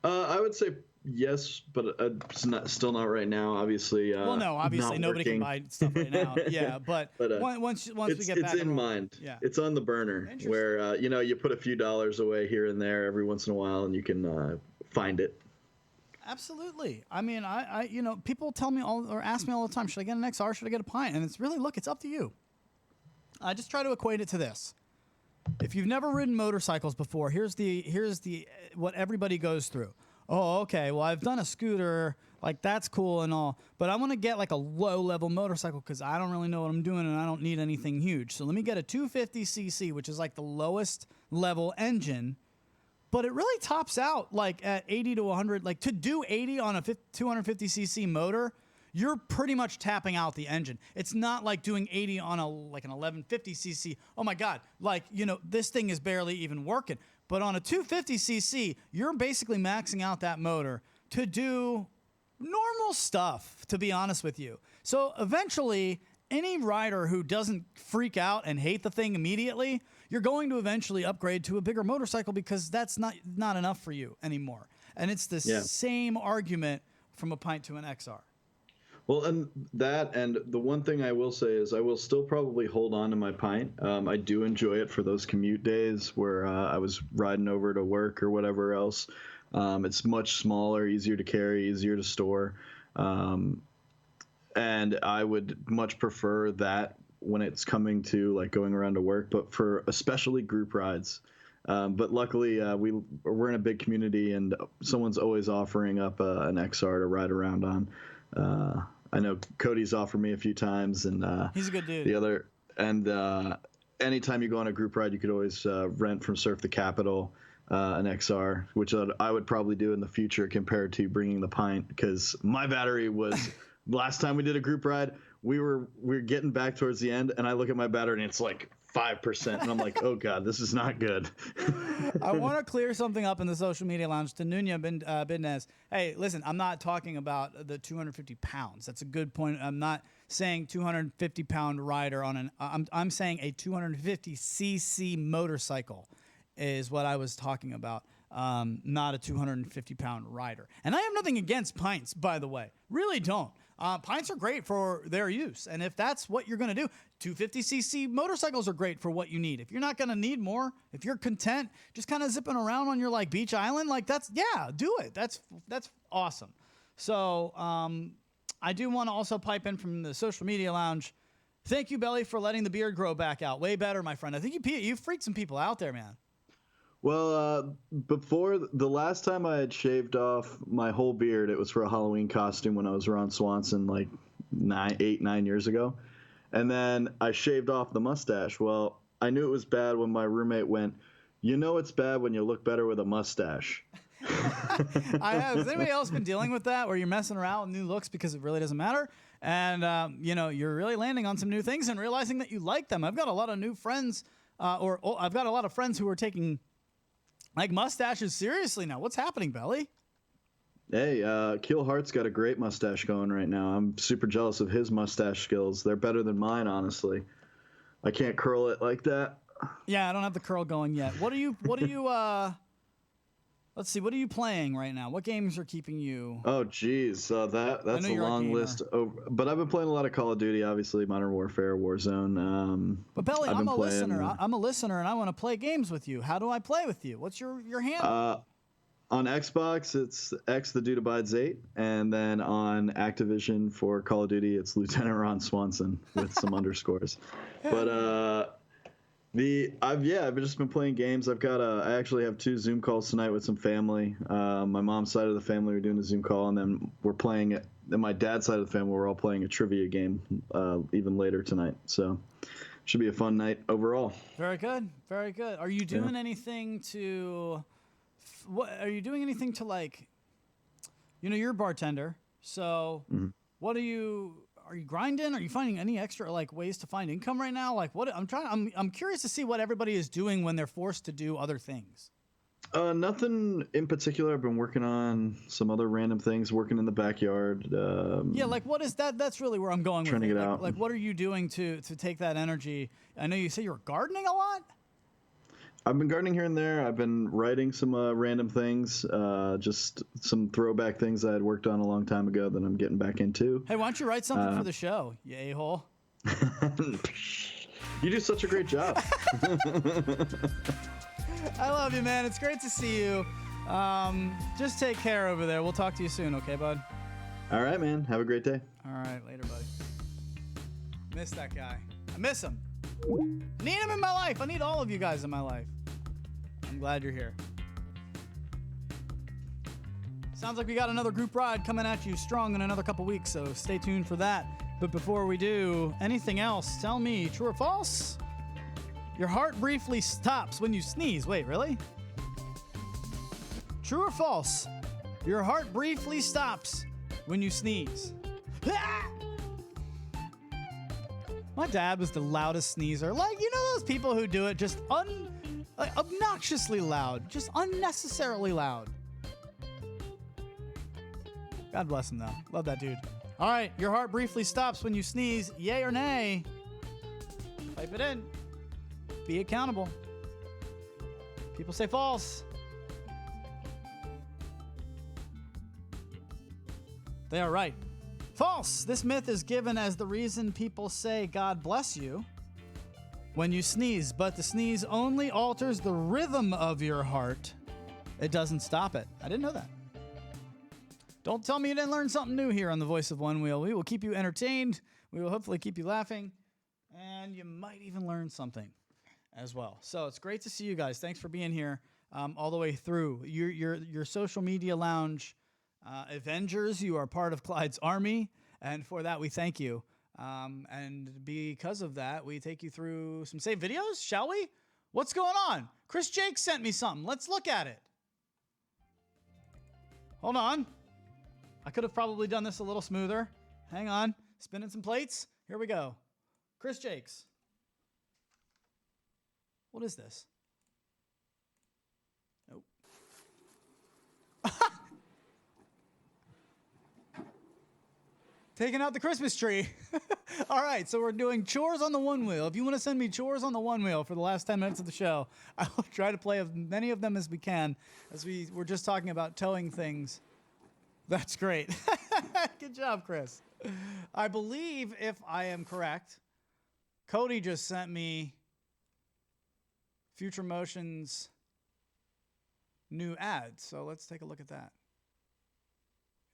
I would say yes, but it's still not right now. Obviously. Well, no, obviously nobody can buy stuff right now. Yeah, but once we get back, it's in mind. Yeah, it's on the burner where you put a few dollars away here and there every once in a while, and you can find it. Absolutely. I mean, I people tell me or ask me all the time, should I get an XR? Should I get a Pint? And it's really, it's up to you. I just try to equate it to this. If you've never ridden motorcycles before, here's the what everybody goes through. Oh, okay. Well, I've done a scooter, like that's cool and all, but I want to get like a low-level motorcycle because I don't really know what I'm doing and I don't need anything huge. So let me get a 250cc, which is like the lowest level engine, but it really tops out like at 80 to 100. Like to do 80 on a 250cc motor, you're pretty much tapping out the engine. It's not like doing 80 on an 1150cc. Oh my God, this thing is barely even working. But on a 250cc, you're basically maxing out that motor to do normal stuff, to be honest with you. So eventually, any rider who doesn't freak out and hate the thing immediately, you're going to eventually upgrade to a bigger motorcycle because that's not enough for you anymore. And it's the same argument from a Pint to an XR. Well, and the one thing I will say is I will still probably hold on to my Pint. I do enjoy it for those commute days where I was riding over to work or whatever else. It's much smaller, easier to carry, easier to store. And I would much prefer that when it's coming to like going around to work, but for especially group rides. But luckily, we're in a big community and someone's always offering up an XR to ride around on. I know Cody's offered me a few times, and he's a good dude. Anytime you go on a group ride, you could always rent from Surf the Capitol an XR, which I would probably do in the future compared to bringing the Pint, because my battery was last time we did a group ride, we were getting back towards the end, and I look at my battery and it's like 5%, and I'm like, oh God, this is not good. I want to clear something up in the social media lounge to Nunya Bindez. Hey, listen, I'm not talking about the 250 pounds. That's a good point. I'm not saying 250-pound rider on I'm saying a 250cc motorcycle is what I was talking about. Not a 250-pound rider. And I have nothing against Pints, by the way. Really don't. Pints are great for their use. And if that's what you're going to do, 250cc motorcycles are great for what you need. If you're not going to need more, if you're content just kind of zipping around on your like beach island, like do it. That's awesome. So I do want to also pipe in from the social media lounge. Thank you, Belly, for letting the beard grow back out. Way better, my friend. I think you freaked some people out there, man. Well, before the last time I had shaved off my whole beard, it was for a Halloween costume when I was around Swanson like 9 years ago. And then I shaved off the mustache. Well, I knew it was bad when my roommate went, "You know it's bad when you look better with a mustache." I have. Has anybody else been dealing with that where you're messing around with new looks because it really doesn't matter? And, you're really landing on some new things and realizing that you like them. I've got a lot of new friends I've got a lot of friends who are taking like mustaches seriously now. What's happening, Belly? Hey, Keel Hart's got a great mustache going right now. I'm super jealous of his mustache skills. They're better than mine, honestly. I can't curl it like that. Yeah, I don't have the curl going yet. What are you let's see, what are you playing right now? What games are keeping you? Oh, geez. That's a long list. But I've been playing a lot of Call of Duty, obviously, Modern Warfare, Warzone. But Belly, I'm a listener. I'm a listener, and I want to play games with you. How do I play with you? What's your handle? On Xbox, it's X the Dude Abides 8, and then on Activision for Call of Duty, it's Lieutenant Ron Swanson with some underscores. But I've just been playing games. I actually have 2 Zoom calls tonight with some family. My mom's side of the family, we're doing a Zoom call, and then we're playing it. And my dad's side of the family, we're all playing a trivia game even later tonight. So should be a fun night overall. Very good, very good. Are you doing anything to? What are you doing? Anything to like? You're a bartender, so what are you grinding? Are you finding any extra like ways to find income right now? Like what I'm curious to see what everybody is doing when they're forced to do other things. Nothing in particular. I've been working on some other random things, working in the backyard. Like what is that? That's really where I'm going trying with to it. get out. Like what are you doing to take that energy? I know you say you're gardening a lot. I've been gardening here and there. I've been writing some random things, just some throwback things I had worked on a long time ago that I'm getting back into. Hey, why don't you write something for the show, you a-hole? You do such a great job. I love you, man. It's great to see you. Just take care over there. We'll talk to you soon, okay, bud? All right, man. Have a great day. All right, later, buddy. Miss that guy. I miss him. I need him in my life. I need all of you guys in my life. I'm glad you're here. Sounds like we got another group ride coming at you strong in another couple weeks, so stay tuned for that. But before we do anything else, tell me, true or false? Your heart briefly stops when you sneeze. Wait, really? True or false? Your heart briefly stops when you sneeze. Ah! My dad was the loudest sneezer. Like, those people who do it just obnoxiously loud, just unnecessarily loud. God bless him, though. Love that dude. All right, your heart briefly stops when you sneeze. Yay or nay? Type it in. Be accountable. People say false. They are right. False. This myth is given as the reason people say God bless you when you sneeze, but the sneeze only alters the rhythm of your heart. It doesn't stop it. I didn't know that. Don't tell me you didn't learn something new here on the Voice of Onewheel. We will keep you entertained. We will hopefully keep you laughing, and you might even learn something as well. So it's great to see you guys. Thanks for being here all the way through. Your social media lounge Avengers, you are part of Clyde's army, and for that we thank you. And because of that, we take you through some saved videos, shall we? What's going on? Chris Jake sent me something. Let's look at it. Hold on. I could have probably done this a little smoother. Hang on. Spinning some plates. Here we go. Chris Jakes. What is this? Nope. Taking out the Christmas tree. All right, so we're doing chores on the one wheel. If you want to send me chores on the one wheel for the last 10 minutes of the show, I will try to play as many of them as we can, as we were just talking about towing things. That's great. Good job, Chris. I believe, if I am correct, Cody just sent me Future Motion's new ad. So let's take a look at that.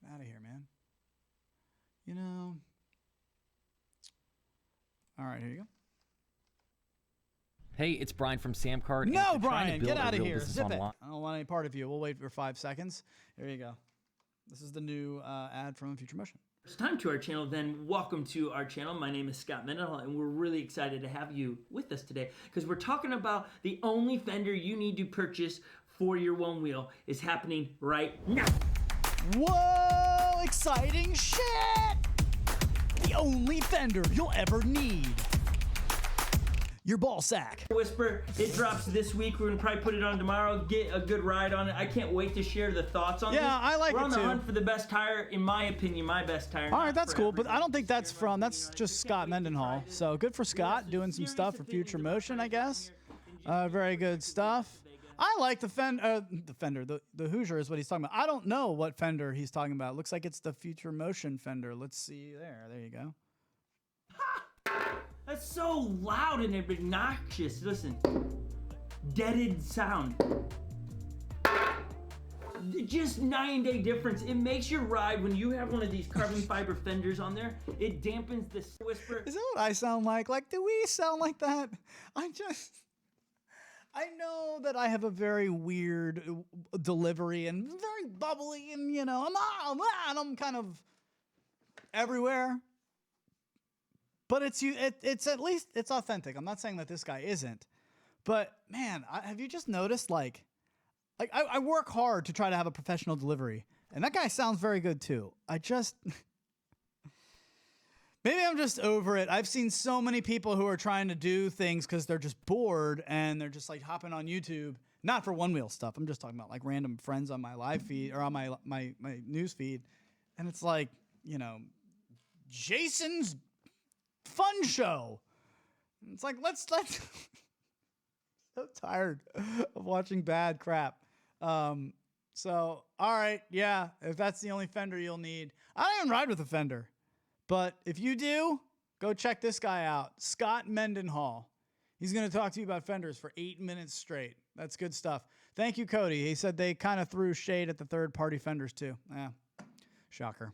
Get out of here, man. You know. All right, here you go. Hey, it's Brian from Samcart. No, Brian, get out of here. Zip it. I don't want any part of you. We'll wait for 5 seconds. Here you go. This is the new ad from Future Motion. First time to our channel, then welcome to our channel. My name is Scott Mendenhall, and we're really excited to have you with us today because we're talking about the only fender you need to purchase for your one wheel is happening right now. Whoa, exciting shit! The only fender you'll ever need. Your ball sack. Whisper, it drops this week. We're gonna probably put it on tomorrow. Get a good ride on it. I can't wait to share the thoughts on this. Yeah, I like it too. We're on the hunt for the best tire, in my opinion, my best tire. All right, that's cool, but I don't think that's just Scott Mendenhall. So good for Scott doing some stuff for Future Motion, I guess. Very good stuff. I like the Fender, the Hoosier is what he's talking about. I don't know what Fender he's talking about. It looks like it's the Future Motion Fender. Let's see there. There you go. That's so loud and obnoxious. Listen, deaded sound. Just 9-day difference. It makes your ride when you have one of these carbon fiber fenders on there. It dampens the whisper. Is that what I sound like? Like, do we sound like that? I know that I have a very weird delivery and very bubbly, and you know, I'm kind of everywhere. But it's at least it's authentic. I'm not saying that this guy isn't, but man, have you just noticed like I work hard to try to have a professional delivery, and that guy sounds very good too. Maybe I'm just over it. I've seen so many people who are trying to do things because they're just bored and they're just like hopping on YouTube, not for one wheel stuff. I'm just talking about like random friends on my live feed or on my news feed, and it's like, you know, Jason's fun show. It's like let's so tired of watching bad crap. So all right, yeah, if that's the only fender you'll need, I don't even ride with a fender, but if you do, go check this guy out, Scott Mendenhall. He's going to talk to you about fenders for 8 minutes straight. That's good stuff. Thank you, Cody. He said they kind of threw shade at the third-party fenders too. Yeah, shocker.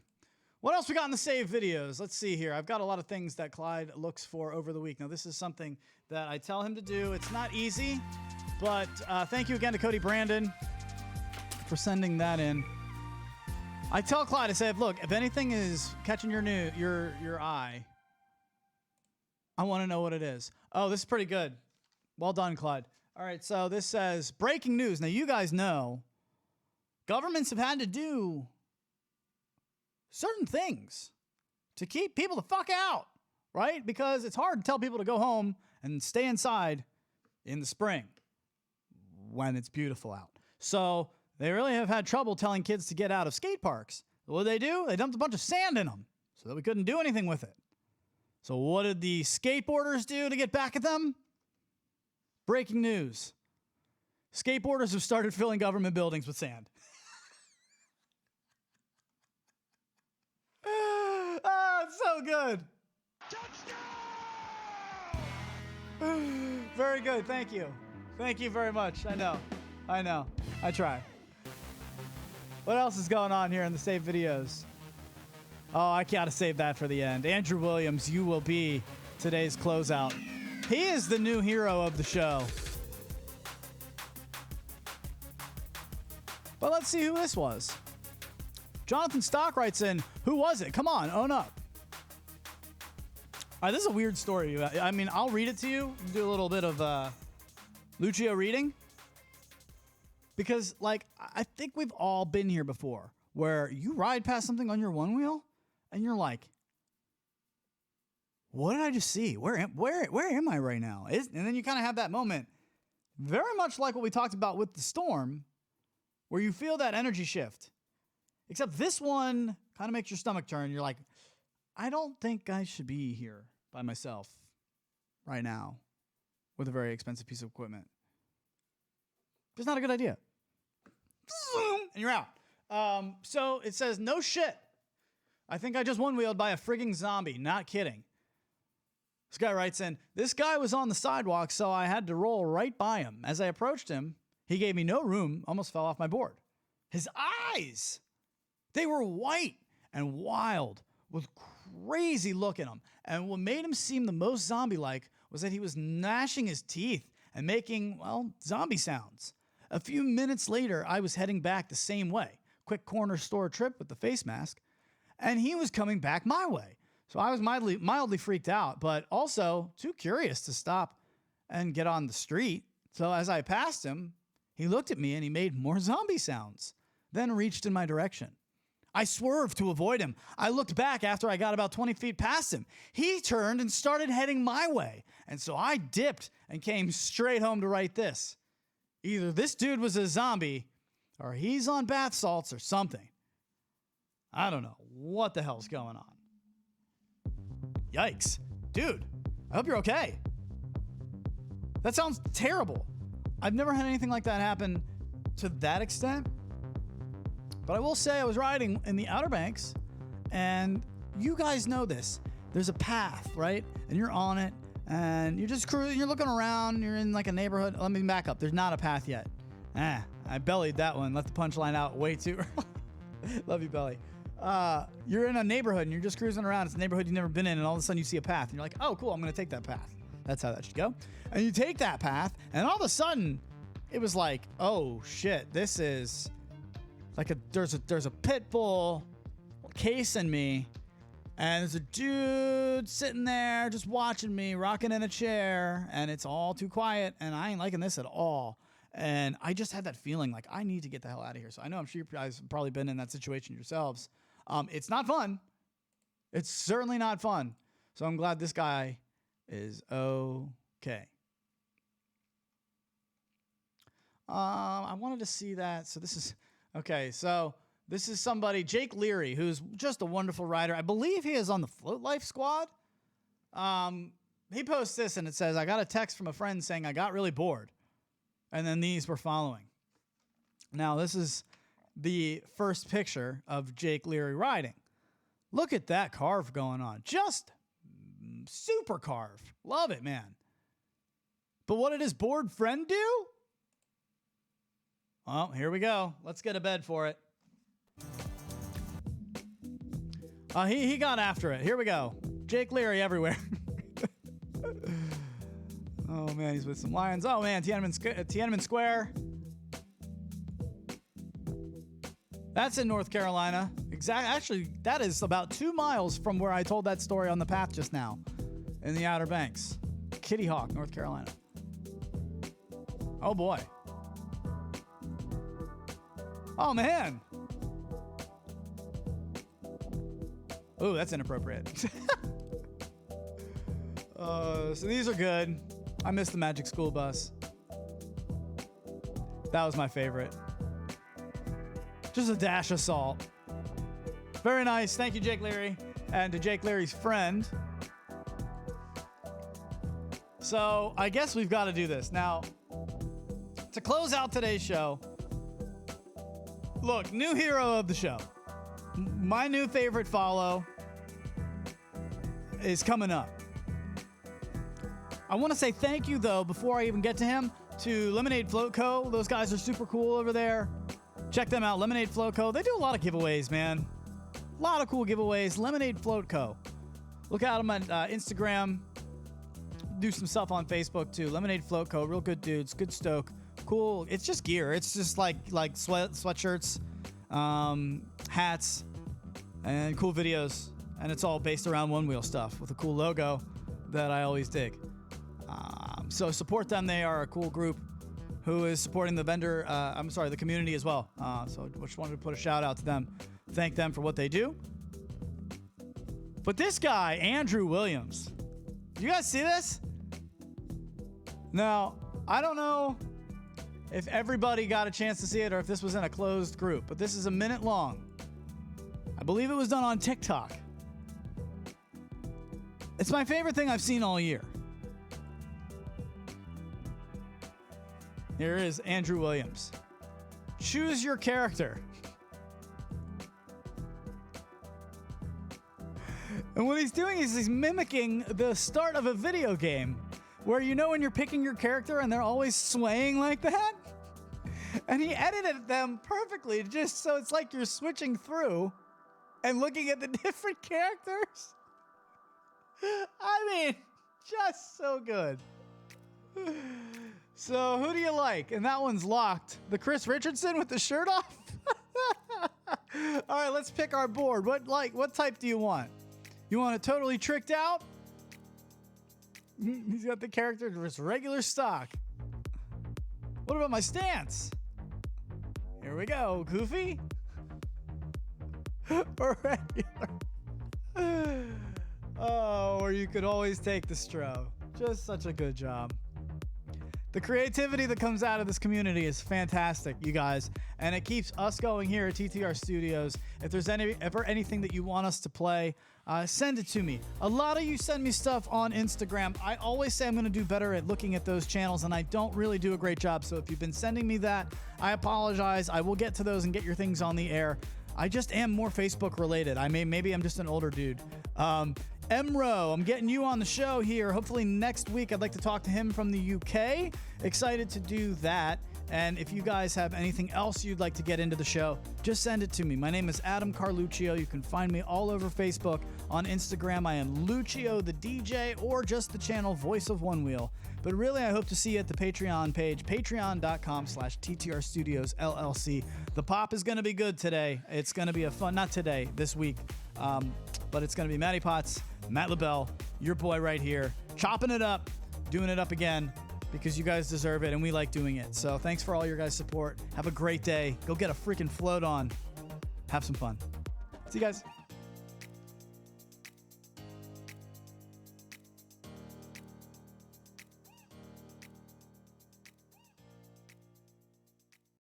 What else we got in the save videos? Let's see here. I've got a lot of things that Clyde looks for over the week. Now, this is something that I tell him to do. It's not easy, but thank you again to Cody Brandon for sending that in. I tell Clyde, I say, look, if anything is catching your eye, I want to know what it is. Oh, this is pretty good. Well done, Clyde. All right, so this says, breaking news. Now, you guys know governments have had to do certain things to keep people the fuck out, right? Because it's hard to tell people to go home and stay inside in the spring when it's beautiful out. So they really have had trouble telling kids to get out of skate parks. What did they do? They dumped a bunch of sand in them so that we couldn't do anything with it. So what did the skateboarders do to get back at them? Breaking news. Skateboarders have started filling government buildings with sand. It's so good. Very good. Thank you. Thank you very much. I know. I try. What else is going on here in the save videos? Oh, I gotta save that for the end. Andrew Williams, you will be today's closeout. He is the new hero of the show. But let's see who this was. Jonathan Stock writes in, who was it? Come on, own up. All right, this is a weird story. I mean, I'll read it to you, do a little bit of Lucio reading. Because, like, I think we've all been here before, where you ride past something on your one wheel, and you're like, what did I just see? Where am I right now? And then you kind of have that moment, very much like what we talked about with the storm, where you feel that energy shift. Except this one kind of makes your stomach turn. You're like, I don't think I should be here by myself right now with a very expensive piece of equipment. Just not a good idea. And you're out. So it says, no shit. I think I just one-wheeled by a frigging zombie. Not kidding. This guy writes in, this guy was on the sidewalk, so I had to roll right by him. As I approached him, he gave me no room, almost fell off my board. His eyes, they were white and wild with crazy look in them. And what made him seem the most zombie-like was that he was gnashing his teeth and making, well, zombie sounds. A few minutes later, I was heading back the same way. Quick corner store trip with the face mask. And he was coming back my way. So I was mildly freaked out, but also too curious to stop and get on the street. So as I passed him, he looked at me and he made more zombie sounds, then reached in my direction. I swerved to avoid him. I looked back after I got about 20 feet past him. He turned and started heading my way. And so I dipped and came straight home to write this. Either this dude was a zombie or he's on bath salts or something. I don't know what the hell's going on. Yikes. Dude, I hope you're okay. That sounds terrible. I've never had anything like that happen to that extent. But I will say I was riding in the Outer Banks, and you guys know this. There's a path, right? And you're on it, and you're just cruising, you're looking around, you're in like a neighborhood. Let me back up. There's not a path yet. I bellied that one. Let the punchline out way too early. Love you, Belly. You're in a neighborhood and you're just cruising around. It's a neighborhood you've never been in, and all of a sudden you see a path and you're like, oh, cool, I'm going to take that path. That's how that should go. And you take that path, and all of a sudden it was like, oh shit, this is like there's a pit bull casing me, and there's a dude sitting there just watching me, rocking in a chair, and it's all too quiet, and I ain't liking this at all. And I just had that feeling like I need to get the hell out of here. So I know I'm sure you guys have probably been in that situation yourselves. It's not fun. It's certainly not fun. So I'm glad this guy is okay. I wanted to see that. So this is okay. So this is somebody, Jake Leary, who's just a wonderful rider. I believe he is on the Float Life squad. He posts this and it says, I got a text from a friend saying I got really bored. And then these were following. Now, this is the first picture of Jake Leary riding. Look at that carve going on. Just super carve. Love it, man. But what did his bored friend do? Well, here we go. Let's get a bed for it. He got after it. Here we go. Jake Leary everywhere. Oh, man, he's with some lions. Oh, man, Tiananmen Square. That's in North Carolina. Actually, that is about 2 miles from where I told that story on the path just now in the Outer Banks. Kitty Hawk, North Carolina. Oh, boy. Oh, man. Ooh, that's inappropriate. So these are good. I missed the Magic School Bus. That was my favorite. Just a dash of salt. Very nice. Thank you, Jake Leary. And to Jake Leary's friend. So I guess we've got to do this. Now, to close out today's show, look, new hero of the show. My new favorite follow is coming up. I want to say thank you, though, before I even get to him, to Lemonade Float Co. Those guys are super cool over there. Check them out, Lemonade Float Co. They do a lot of giveaways, man. A lot of cool giveaways. Lemonade Float Co. Look at them on Instagram. Do some stuff on Facebook, too. Lemonade Float Co. Real good dudes. Good stoke. Cool. It's just gear. It's just like sweatshirts, hats, and cool videos. And it's all based around one-wheel stuff with a cool logo that I always dig. So support them. They are a cool group who is supporting the the community as well. So I just wanted to put a shout out to them. Thank them for what they do. But this guy, Andrew Williams, do you guys see this? Now, I don't know if everybody got a chance to see it or if this was in a closed group, but this is a minute long. I believe it was done on TikTok. It's my favorite thing I've seen all year. Here is Andrew Williams. Choose your character. And what he's doing is he's mimicking the start of a video game where when you're picking your character and they're always swaying like that. And he edited them perfectly just so it's like you're switching through and looking at the different characters. I mean, just so good. So who do you like? And that one's locked. The Chris Richardson with the shirt off? All right, let's pick our board. What type do you want? You want it totally tricked out? He's got the character just regular stock. What about my stance? Here we go. Goofy? Or regular? Oh, or you could always take the Stro. Just such a good job. The creativity that comes out of this community is fantastic, you guys, and it keeps us going here at TTR Studios. If there's ever anything that you want us to play, send it to me. A lot of you send me stuff on Instagram. I always say I'm going to do better at looking at those channels, and I don't really do a great job. So if you've been sending me that, I apologize. I will get to those and get your things on the air. I just am more Facebook related. Maybe I'm just an older dude. Emro, I'm getting you on the show here. Hopefully next week. I'd like to talk to him from the UK. Excited to do that. And if you guys have anything else you'd like to get into the show, just send it to me. My name is Adam Carluccio. You can find me all over Facebook. On Instagram, I am Lucio the DJ, or just the channel Voice of Onewheel. But really, I hope to see you at the Patreon page, patreon.com/TTR Studios LLC. The pop is going to be good today. It's going to be not today, this week. But it's going to be Matty Potts, Matt LaBelle, your boy right here, chopping it up, doing it up again, because you guys deserve it and we like doing it. So thanks for all your guys' support. Have a great day. Go get a freaking float on. Have some fun. See you guys.